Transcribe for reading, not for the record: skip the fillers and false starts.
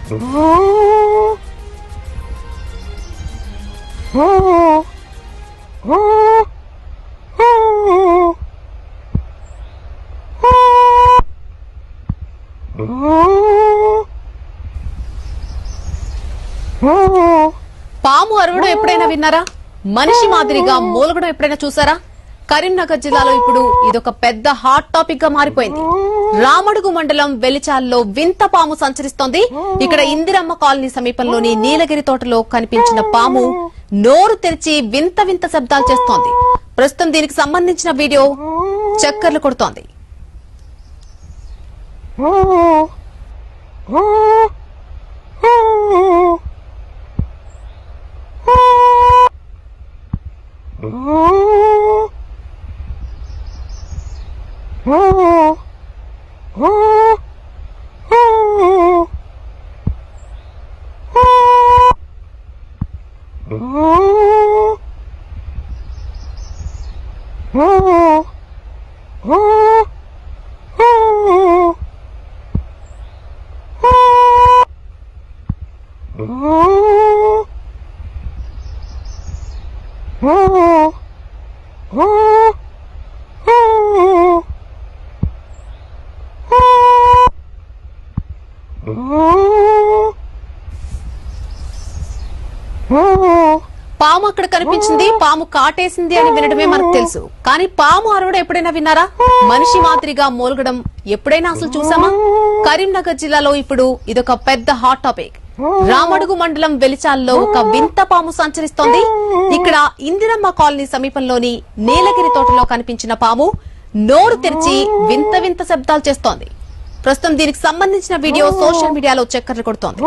పాము అరవడం ఎప్పుడైనా విన్నారా? మనిషి మాదిరిగా మూలగడం ఎప్పుడైనా చూసారా? కరీంనగర్ జిల్లాలో ఇప్పుడు ఇదొక పెద్ద హాట్ టాపిక్ గా మారిపోయింది. రామడుగు మండలం వెలిచాల్లో వింత పాము సంచరిస్తోంది. ఇక్కడ ఇందిరమ్మ కాలనీ సమీపంలోని నీలగిరి తోటలో కనిపించిన పాము నోరు తెరిచి వింత వింత శబ్దాలు చేస్తోంది. ప్రస్తుతం దీనికి సంబంధించిన వీడియో చక్కర్లు కొడుతోంది. పాము అక్కడ కనిపించింది, పాము కాటేసింది అని వినడమే మనకు తెలుసు. కానీ పాము అరవడం ఎప్పుడైనా విన్నారా? మనిషి మాదిరిగా మూలగడం ఎప్పుడైనా అసలు చూసామా? కరీంనగర్ జిల్లాలో ఇప్పుడు ఇదొక పెద్ద హాట్ టాపిక్. రామడుగు మండలం వెలిచాల్లో ఒక వింత పాము సంచరిస్తోంది. ఇక్కడ ఇందిరమ్మ కాలనీ సమీపంలోని నీలగిరి తోటలో కనిపించిన పాము నోరు తెరిచి వింత వింత శబ్దాలు చేస్తోంది. ప్రస్తుతం దీనికి సంబంధించిన వీడియో సోషల్ మీడియాలో చక్కర్లు కొడుతోంది.